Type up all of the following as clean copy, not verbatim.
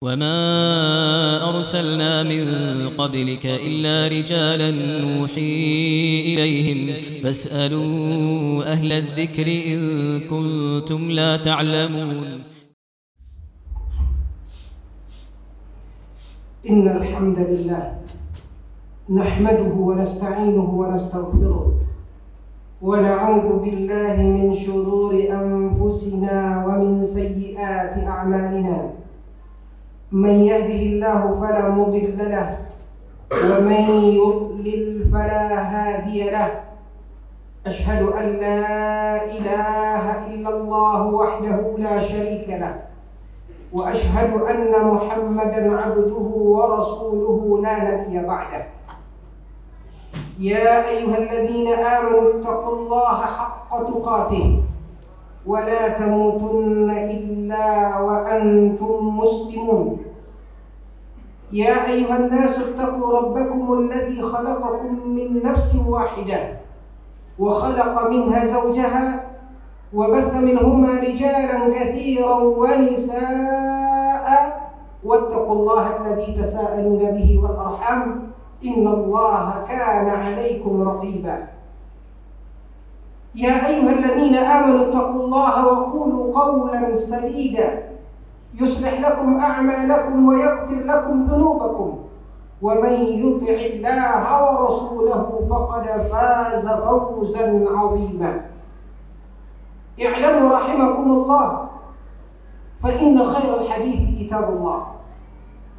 وما أرسلنا من قبلك إلا رجالا نوحي إليهم فاسألوا أهل الذكر إن كنتم لا تعلمون. إن الحمد لله نحمده ونستعينه ونستغفره ونعوذ بالله من شرور أنفسنا ومن سيئات أعمالنا. من يهده الله فلا مضل له ومن يضلل فلا هادي له. أشهد أن لا إله إلا الله وحده لا شريك له وأشهد أن محمدا عبده ورسوله لا نبي بعده. يا أيها الذين آمنوا اتقوا الله حق تقاته ولا تموتن إلا وأنتم مسلمون. يا أيها الناس اتقوا ربكم الذي خلقكم من نفس واحدة وخلق منها زوجها وبث منهما رجالا كثيرا ونساء واتقوا الله الذي تساءلون به والأرحام إن الله كان عليكم رقيبا. يا أيها الذين آمنوا اتقوا الله وقولوا قولا سديدا يصلح لكم أعمالكم ويغفر لكم ذنوبكم ومن يطع الله ورسوله فقد فاز فوزا عظيما. اعلموا رحمكم الله فإن خير الحديث كتاب الله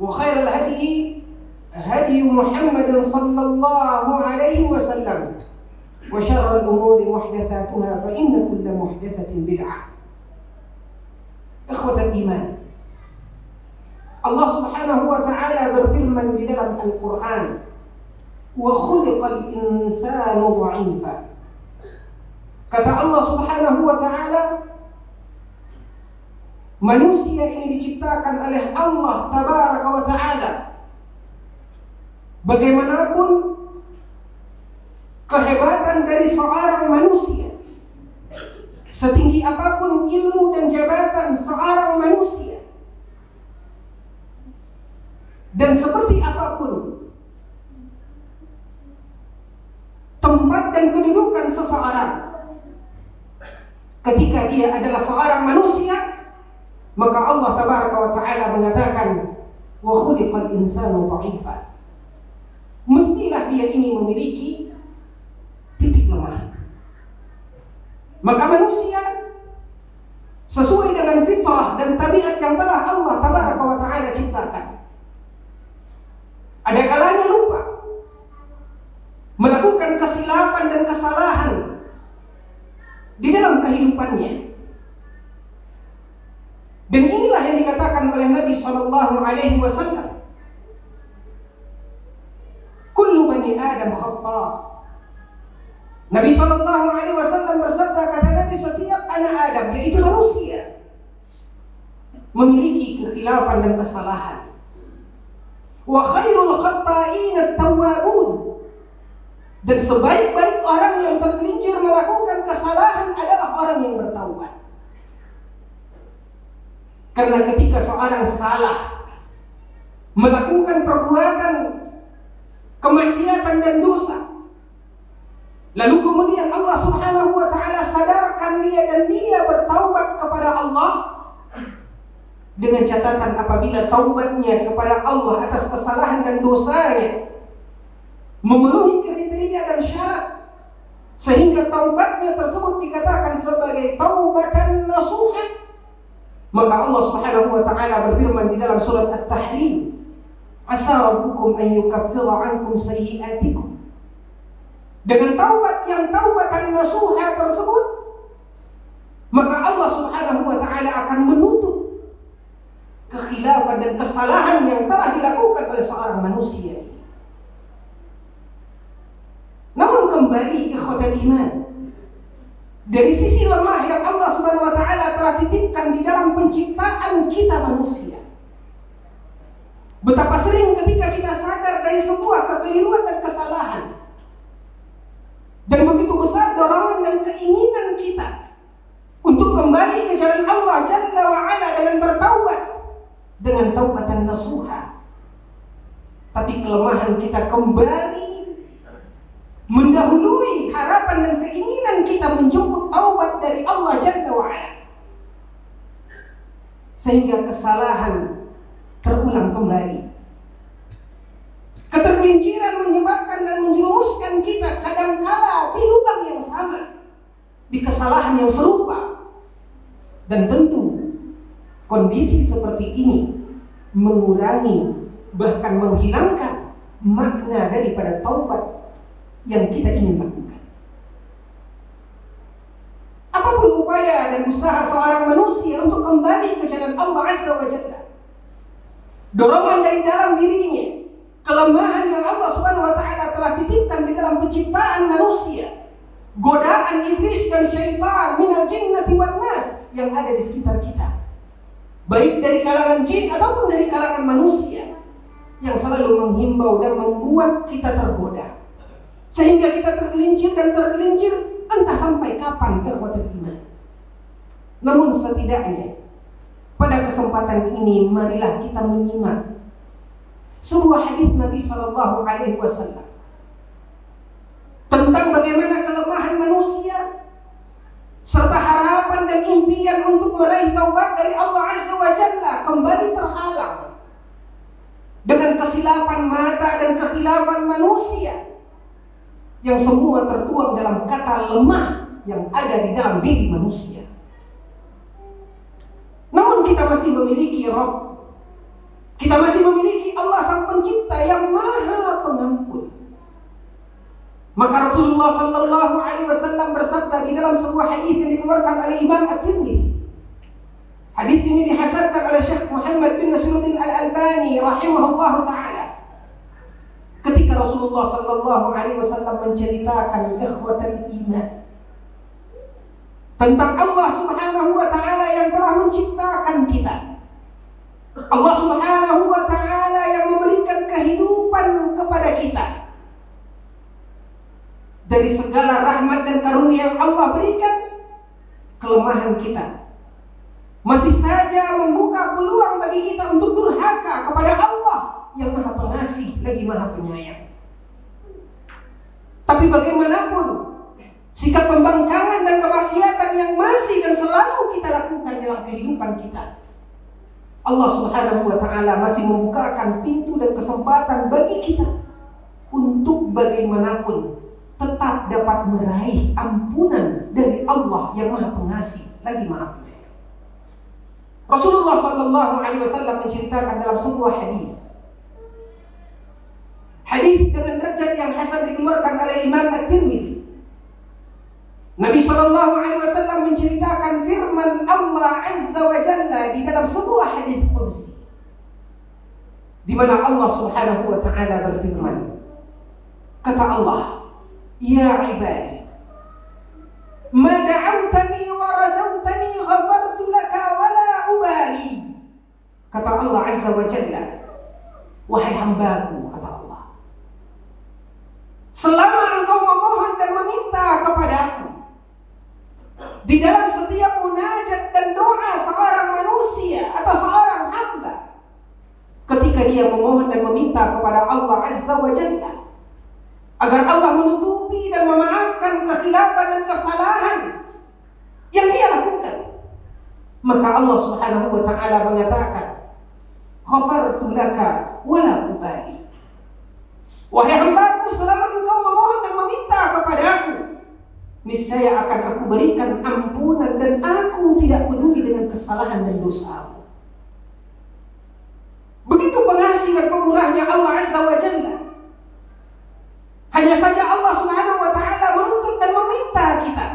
وخير الهدي هدي محمد صلى الله عليه وسلم وشر الأمور محدثاتها فإن كل محدثة بدعة. إخوة الإيمان, Allah Subhanahu wa taala berfirman di dalam Al-Qur'an, "Wa khuliqal insanu dha'ifa." Kata Allah Subhanahu wa taala, manusia ini diciptakan oleh Allah Tabaraka wa taala. Bagaimanapun kehebatan dari seorang manusia, setinggi apapun ilmu dan jabatan seorang manusia, dan seperti apapun tempat dan kedudukan seseorang, ketika dia adalah seorang manusia, maka Allah Tabaraka wa taala mengatakan, "Wa khuliqal insanu dha'ifa." Mestilah dia ini memiliki titik lemah. Maka manusia sesuai dengan fitrah dan tabiat yang telah Allah Tabaraka wa taala ciptakan, ada kalanya lupa, melakukan kesilapan dan kesalahan di dalam kehidupannya. Dan inilah yang dikatakan oleh Nabi sallallahu alaihi wasallam, kullu bani Adam khata'. Nabi sallallahu alaihi wasallam bersabda, kata Nabi, setiap anak Adam, yaitu manusia, memiliki kekhilafan dan kesalahan. Wa khairul khata'in at-tawwabun. Dan sebaik-baik orang yang tergelincir melakukan kesalahan adalah orang yang bertaubat. Karena ketika seorang salah, melakukan perbuatan kemaksiatan dan dosa, lalu kemudian Allah Subhanahu wa taala sadarkan dia dan dia bertaubat kepada Allah, dengan catatan apabila taubatnya kepada Allah atas kesalahan dan dosanya memenuhi kriteria dan syarat sehingga taubatnya tersebut dikatakan sebagai taubatan nasuha, maka Allah Subhanahu wa taala berfirman di dalam surat At-Tahrim, "Asa rabbukum an yukaffira 'ankum sayyi'atikum." Dengan taubat yang taubatan nasuha tersebut, maka Allah Subhanahu wa taala akan menutup kekhilafan dan kesalahan yang telah dilakukan oleh seorang manusia. Namun kembali ikhwatal iman, dari sisi lemah yang Allah Subhanahu wa taala telah titipkan di dalam penciptaan kita manusia, betapa sering ketika kita sadar dari sebuah kekeliruan dan kesalahan, dan begitu besar dorongan dan keinginan kita untuk kembali ke jalan Allah Jalla wa Ala dengan bertaubat, dengan taubatan nasuha. Tapi kelemahan kita kembali mendahului harapan dan keinginan kita menjemput taubat dari Allah Jalla wa'ala, sehingga kesalahan terulang kembali. Ketergelinciran menyebabkan dan menjerumuskan kita kadangkala di lubang yang sama, di kesalahan yang serupa. Dan tentu kondisi seperti ini mengurangi, bahkan menghilangkan makna daripada taubat yang kita ingin lakukan. Apapun upaya dan usaha seorang manusia untuk kembali ke jalan Allah Azza wa Jalla, dorongan dari dalam dirinya, kelemahan yang Allah Subhanahu wa taala telah titipkan di dalam penciptaan manusia, godaan iblis dan syaitan minal jinnati wan nas yang ada di sekitar kita, baik dari kalangan jin ataupun dari kalangan manusia, yang selalu menghimbau dan membuat kita tergoda, sehingga kita tergelincir dan tergelincir entah sampai kapan ikhwatul iman. Namun setidaknya pada kesempatan ini marilah kita menyimak sebuah hadis Nabi Sallallahu Alaihi Wasallam tentang bagaimana kelemahan manusia serta harapan dan impian untuk meraih taubat dari Allah Azza wa Jalla kembali terhalang dengan kesilapan mata dan kekhilafan manusia yang semua tertuang dalam kata lemah yang ada di dalam diri manusia. Namun kita masih memiliki Rabb, kita masih memiliki Allah Sang Pencipta yang Maha Pengampun. Maka Rasulullah Sallallahu Alaihi Wasallam bersabda di dalam sebuah hadis yang dikeluarkan oleh Imam At-Tirmidzi. Hadis ini dihasankan oleh Syekh Muhammad bin Nasiruddin Al-Albani rahimahullahu taala. Ketika Rasulullah Sallallahu Alaihi Wasallam menceritakan ikhwatal iman tentang Allah Subhanahu wa taala yang telah menciptakan kita, Allah Subhanahu wa taala yang memberikan kehidupan kepada kita, dari segala rahmat dan karunia yang Allah berikan, kelemahan kita masih saja membuka peluang bagi kita untuk durhaka kepada Allah yang Maha Pengasih lagi Maha Penyayang. Tapi bagaimanapun sikap pembangkangan dan kemaksiatan yang masih dan selalu kita lakukan dalam kehidupan kita, Allah Subhanahu wa taala masih membukakan pintu dan kesempatan bagi kita untuk bagaimanapun tetap dapat meraih ampunan dari Allah yang Maha Pengasih lagi Maha Penyayang. Rasulullah Sallallahu Alaihi Wasallam menceritakan dalam sebuah hadis dengan derajat yang hasan dikeluarkan oleh Imam At-Tirmidzi. Nabi Sallallahu Alaihi Wasallam menceritakan firman Allah Azza wa Jalla di dalam sebuah hadis qudsi, di mana Allah Subhanahu wa taala berfirman, kata Allah, ya ibadi, ma da'awtani wa rajautani ghafartu laka wa la ubali. Kata Allah Azza wa Jalla, wahai hambaku, kata Allah, selama engkau memohon dan meminta kepadaku di dalam setiap munajat dan doa seorang manusia atau seorang hamba, ketika dia memohon dan meminta kepada Allah Azza wa Jalla agar Allah menutupi dan memaafkan kekhilafan dan kesalahan yang dia lakukan, maka Allah Subhanahu wa taala mengatakan, ghafartu laka wa la ubali. Wahai hambaku, selama engkau memohon dan meminta kepadaku, niscaya akan aku berikan ampunan dan aku tidak peduli dengan kesalahan dan dosamu. Begitu pengasih dan pemurahnya Allah Azza wa Jalla. Hanya saja Allah Subhanahu wa taala menuntut dan meminta kita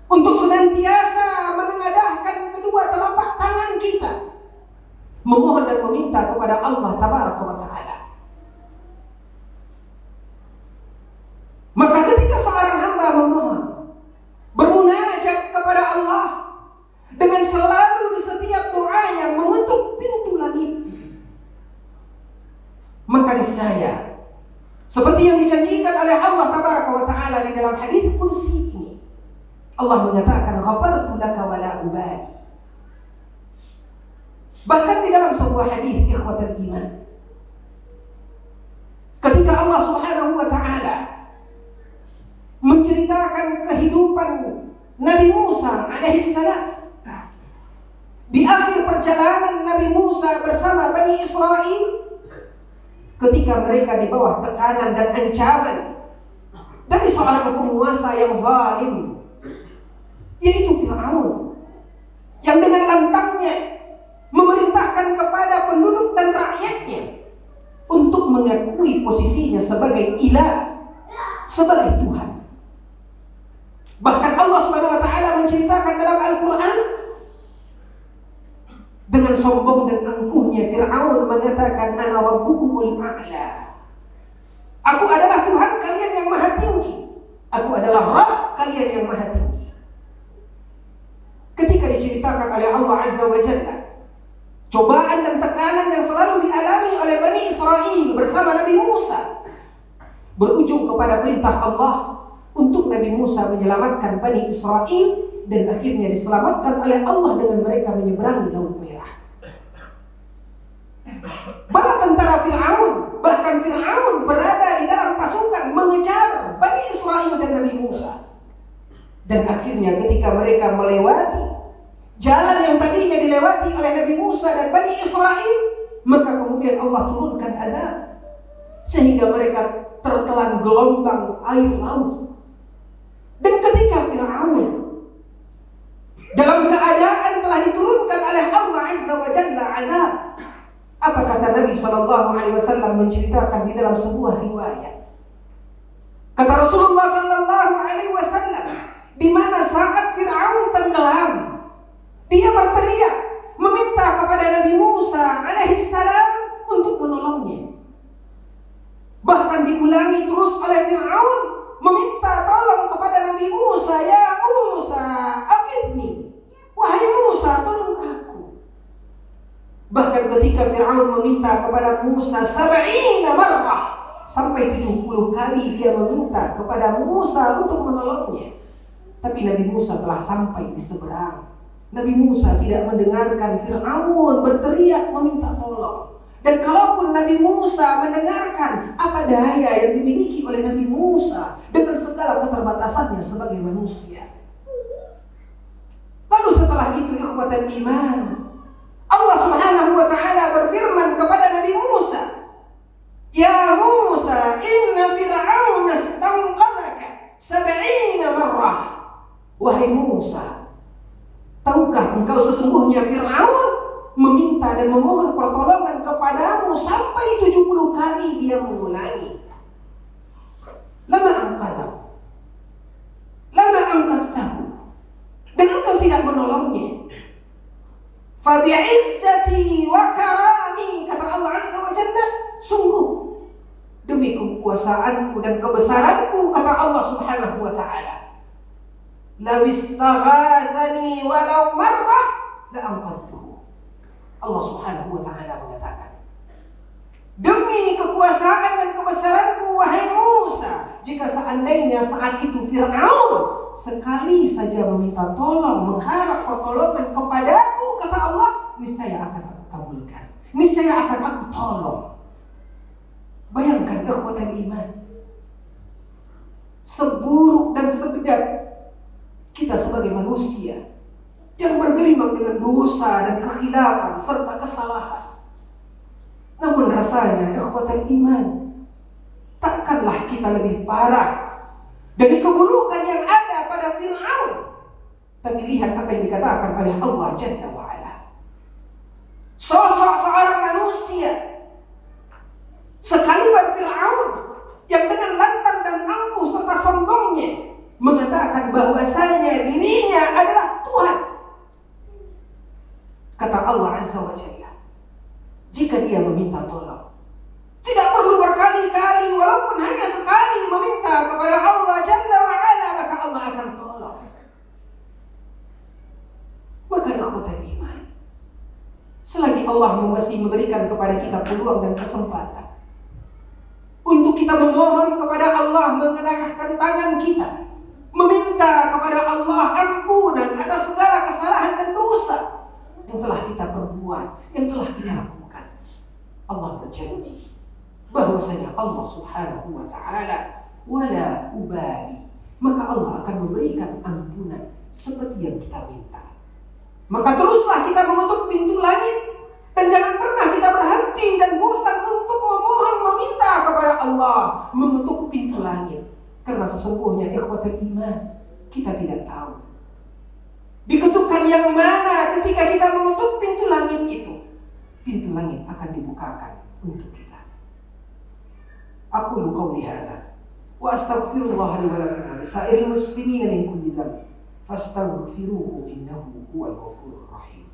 untuk senantiasa menengadahkan kedua telapak tangan kita, memohon dan meminta kepada Allah Tabaraka wa taala. Maka ketika seorang hamba memohon, bermunajat kepada Allah dengan selalu di setiap doanya mengetuk pintu langit, maka niscaya seperti yang dijanjikan oleh Allah Tabaraka wa taala di dalam hadis qudsi ini, Allah mengatakan, ghafartu laka wa la ubali. Bahkan di dalam sebuah hadis ikhwatul iman, ketika Allah Subhanahu wa taala menceritakan kehidupan Nabi Musa alaihissalam, di akhir perjalanan Nabi Musa bersama Bani Israel, ketika mereka di bawah tekanan dan ancaman dari seorang penguasa yang zalim, yaitu Fir'aun, yang dengan lantangnya memerintahkan kepada penduduk dan rakyatnya untuk mengakui posisinya sebagai ilah, sebagai Tuhan. Bahkan Allah Subhanahu wa taala menceritakan dalam Al-Qur'an, dengan sombong dan angkuhnya Fir'aun mengatakan, ana rabbukumul a'la. Aku adalah Tuhan kalian yang maha tinggi. Aku adalah Rabb kalian yang maha tinggi. Ketika diceritakan oleh Allah Azza wa Jalla cobaan dan tekanan yang selalu dialami oleh Bani Israel bersama Nabi Musa, berujung kepada perintah Allah untuk Nabi Musa menyelamatkan Bani Israel, dan akhirnya diselamatkan oleh Allah dengan mereka menyeberangi Laut Merah. Bala tentara Fir'aun, bahkan Fir'aun berada di dalam pasukan mengejar Bani Israel dan Nabi Musa. Dan akhirnya ketika mereka melewati jalan yang tadinya dilewati oleh Nabi Musa dan Bani Israel, maka kemudian Allah turunkan azab sehingga mereka tertelan gelombang air laut. Dan ketika Fir'aun dalam keadaan telah diturunkan oleh Allah Azza wa Jalla azab, apa kata Nabi SAW menceritakan di dalam sebuah riwayat? Kata Rasulullah SAW, di mana saat Fir'aun tenggelam, dia berteriak meminta kepada Nabi Musa alaihissalam untuk menolongnya. Bahkan diulangi terus oleh Fir'aun meminta tolong kepada Nabi Musa, ya Musa, aqibni, wahai Musa, tolong aku. Bahkan ketika Fir'aun meminta kepada Musa 70 marrah, sampai 70 kali dia meminta kepada Musa untuk menolongnya, tapi Nabi Musa telah sampai di seberang. Nabi Musa tidak mendengarkan Fir'aun berteriak meminta tolong. Dan kalaupun Nabi Musa mendengarkan, apa daya yang dimiliki oleh Nabi Musa dengan segala keterbatasannya sebagai manusia. Lalu setelah itu ikhwatal iman, Allah Subhanahu wa taala berfirman kepada Nabi Musa, ya Musa, inna Fir'auna istanqadhaka 70 marrah. Wahai Musa, tahukah engkau sesungguhnya Fir'aun meminta dan memohon pertolongan kepadamu sampai 70 kali dia mengulangi. Lama angkatahu, dan engkau tidak menolongnya. Fa bi'izzati wa karami, kata Allah Azza wa Jalla, sungguh demi kekuasaanku dan kebesaranku, kata Allah Subhanahu wa taala, law istaghathani walau marrah la anqadtuhu. Allah Subhanahu wa taala mengatakan, demi kekuasaan dan kebesaranku wahai Musa, jika seandainya saat itu Fir'aun sekali saja meminta tolong, mengharap pertolongan kepadaku, kata Allah, niscaya akan aku kabulkan, niscaya akan aku tolong. Bayangkan ikhwatal iman, seburuk dan sebejat kita sebagai manusia yang bergelimang dengan dosa dan kekhilafan serta kesalahan. Namun rasanya ikhwatal iman, takkanlah kita lebih parah dari keburukan yang ada pada Fir'aun. Tapi lihat apa yang dikatakan oleh Allah Jalla wa'ala. Sosok seorang manusia sekaliber Fir'aun yang dengan lantang dan angkuh serta sombongnya mengatakan bahwasanya dirinya adalah Tuhan. Kata Allah Azza wa Jalla, jika dia meminta tolong, tidak perlu berkali-kali, walaupun hanya sekali meminta kepada Allah Jalla wa Ala, maka Allah akan tolong. Maka ikhwatal iman, selagi Allah masih memberikan kepada kita peluang dan kesempatan untuk kita memohon kepada Allah, mengenangkan tangan kita, meminta kepada Allah ampunan atas segala kesalahan dan dosa yang telah kita perbuat, perbuatan yang telah kita lakukan. Allah berjanji bahwasanya Allah Subhanahu wa taala wala ubali, maka Allah akan memberikan ampunan seperti yang kita minta. Maka teruslah kita mengetuk pintu langit, dan jangan pernah kita berhenti dan bosan untuk memohon meminta kepada Allah, mengetuk pintu langit. Karena sesungguhnya ikhwatul iman, kita tidak tahu di ketukan yang mana ketika kita mengetuk pintu langit itu, pintu langit akan dibukakan untuk kita. Aku qauli hadza wa astaghfirullah li wa lakum wa lisairil muslimin min kulli dhanb fastaghfiruhu innahu huwal ghafurur rahim.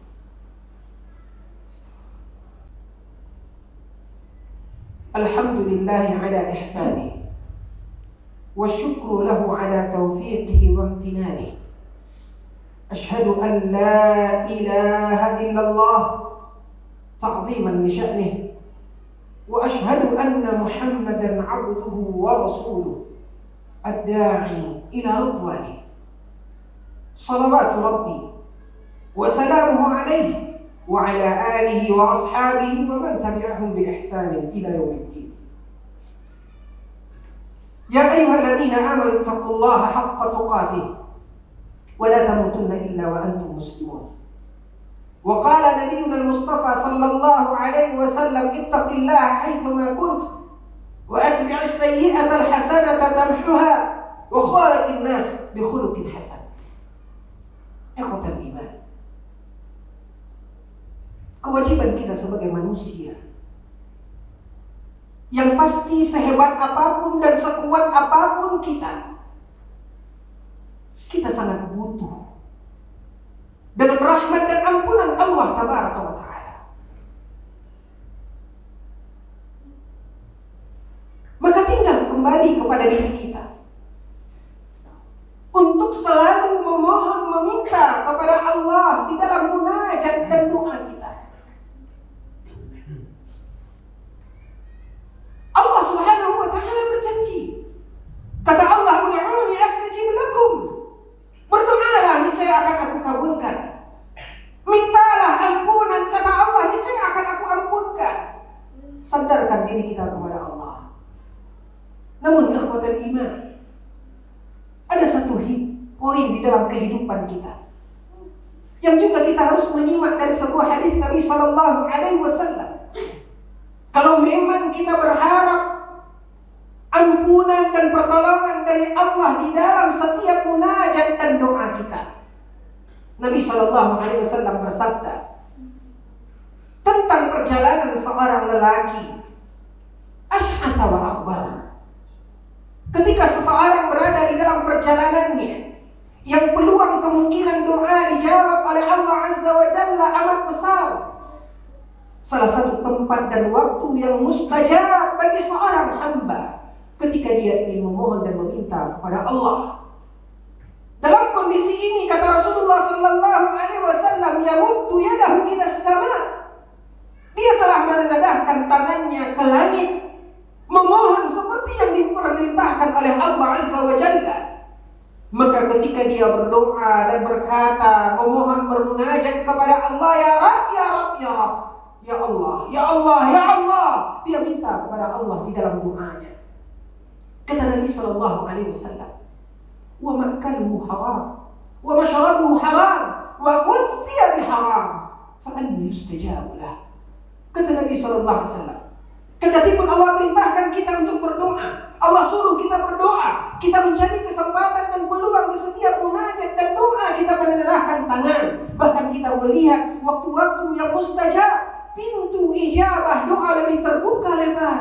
Alhamdulillahi ala ihsanihi wa syukru lahu ala taufiqihi wa imtinanihi. Ashhadu an la ilaha illallah ta'ziman li sya'nihi wa ashhadu anna Muhammadan 'abduhu wa rasuluhu ad-da'i ila ridwanihi. Salawatu rabbi wa salamuhu alaihi wa ala alihi wa ashabihi wa man tabi'ahum bi ihsanin ila yaumiddin. Ya ayyuhalladzina amanu taqullaha haqqa tuqatih wa la tamutunna illa wa antum muslimun. Wa qala nabiyyuna al-Mustafa sallallahu alaihi wasallam ittaqillaha haythuma kunt wa atbi'is sayyi'ata al-hasanata tamhuha wa khaliqin nas bi khuluqin hasan. Ikhwatul iman, kewajiban kita sebagai manusia yang pasti sehebat apapun dan sekuat apapun kita sangat butuh dengan rahmat dan ampunan Allah tabaraka wa ta'ala. Maka tinggal kembali kepada diri kita untuk selalu memohon meminta kepada Allah di dalam munajat dan doa kita. Allah Subhanahu wa ta'ala berjanji. Kata Allah, "Ud'uuni astajib lakum." Berdoalah, niscaya akan aku kabulkan. Mintalah ampunan, kata Allah, niscaya akan aku ampunkan. Sandarkan diri kita kepada Allah. Namun ikhwatul iman, ada satu poin di dalam kehidupan kita yang juga kita harus menyimak dari sebuah hadis Nabi sallallahu alaihi wasallam. Kalau memang kita berharap ampunan dan pertolongan dari Allah di dalam setiap munajat dan doa kita, Nabi sallallahu alaihi wasallam bersabda tentang perjalanan seorang lelaki asy'atha wa akhbar. Ketika seseorang berada di dalam perjalanannya yang peluang kemungkinan doa dijawab oleh Allah Azza wa Jalla amat besar, salah satu tempat dan waktu yang mustajab bagi seorang hamba ketika dia ingin memohon dan meminta kepada Allah. Dalam kondisi ini kata Rasulullah sallallahu alaihi wasallam, yamuddu yadahu ila sama. Dia telah menengadahkan tangannya ke langit, memohon seperti yang diperintahkan oleh Allah Azza wa Jalla. Maka ketika dia berdoa dan berkata, memohon bermunajat kepada Allah, ya Rabb, ya Rabb, ya Rabb, ya Allah, ya Allah, ya Allah, dia minta kepada Allah di dalam doanya. Kata Nabi sallallahu alaihi wasallam, wa ma'kaluhu haram, wa mashrabuhu haram, wa ghudhiya biharam, fa anna yustajabu lah. Kata Nabi sallallahu alaihi wasallam, kendati pun Allah perintahkan kita untuk berdoa, Allah suruh kita berdoa, kita mencari kesempatan dan peluang di setiap munajat dan doa, kita menengadahkan tangan, bahkan kita melihat waktu-waktu yang mustajab, pintu ijabah doa lebih terbuka lebar.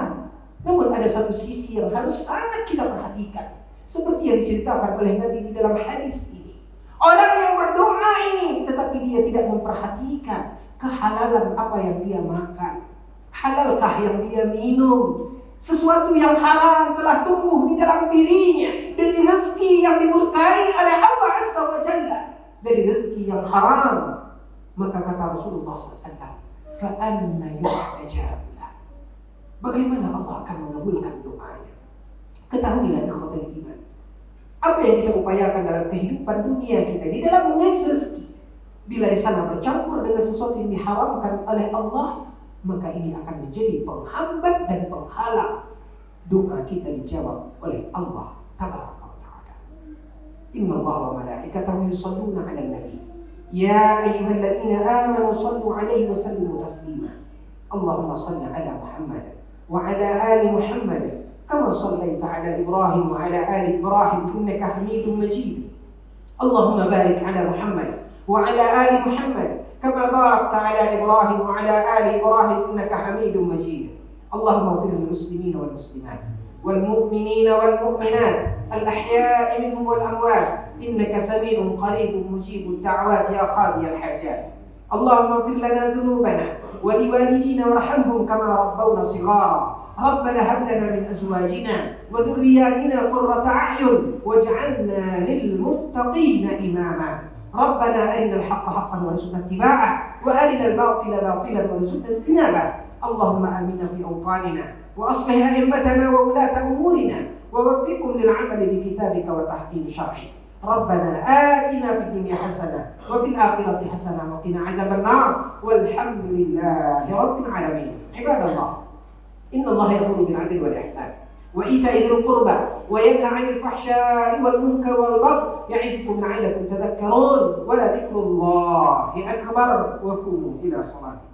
Namun ada satu sisi yang harus sangat kita perhatikan, seperti yang diceritakan oleh Nabi di dalam hadis ini. Orang yang berdoa ini tetapi dia tidak memperhatikan kehalalan apa yang dia makan, halalkah yang dia minum. Sesuatu yang haram telah tumbuh di dalam dirinya dari rezeki yang dimurkai oleh Allah Azza wa Jalla, dari rezeki yang haram. Maka kata Rasulullah SAW, fa anna yustajab. Bagaimana Allah akan mengabulkan doanya? Ketahuilah ikhwatul iman, apa yang kita upayakan dalam kehidupan dunia kita, di dalam mengais rezeki, Bila di sana bercampur dengan sesuatu yang diharamkan oleh Allah, maka ini akan menjadi penghambat dan penghalang doa kita dijawab oleh Allah Tabaraka wa Ta'ala. Inna Allah wa malaikatahu yusalluna 'alan nabi. Ya ayyuhalladzina amanu sallu 'alaihi wa sallimu taslima. Allahumma shalli 'ala Muhammad wa 'ala ali Muhammad kama shallaita 'ala Ibrahim wa 'ala ali Ibrahim innaka Hamidum Majid. Allahumma barik 'ala Muhammad وعلى آل محمد كما باركت على إبراهيم وعلى آل إبراهيم إنك حميد مجيد. اللهم اغفر للمسلمين والمسلمات والمؤمنين والمؤمنات الأحياء منهم والأموات إنك سميع قريب مجيب الدعوات يا قاضي الحاجات. اللهم اغفر لنا ذنوبنا ولوالدينا وارحمهم كما ربونا صغارا. ربنا هب لنا من أزواجنا وذرياتنا قرة أعين واجعلنا للمتقين إماما. ربنا أرنا الحق حقا وارزقنا اتباعه وأرنا الباطل باطلا وارزقنا اجتنابه. اللهم آمنا في أوطاننا وأصلح أئمتنا وولاة أمورنا ووفقهم للعمل بكتابك وتحكيم شرعك. ربنا آتنا في الدنيا حسنة وفي الآخرة حسنة وقنا عذاب النار والحمد لله رب العالمين. عباد الله، إن الله يأمر بالعدل والإحسان وإيتاء ذي القربى وينهى عن الفحشاء والمنكر والبغي يعظكم لعلكم تذكرون ولذكر الله أكبر وقوموا إلى صلاتكم.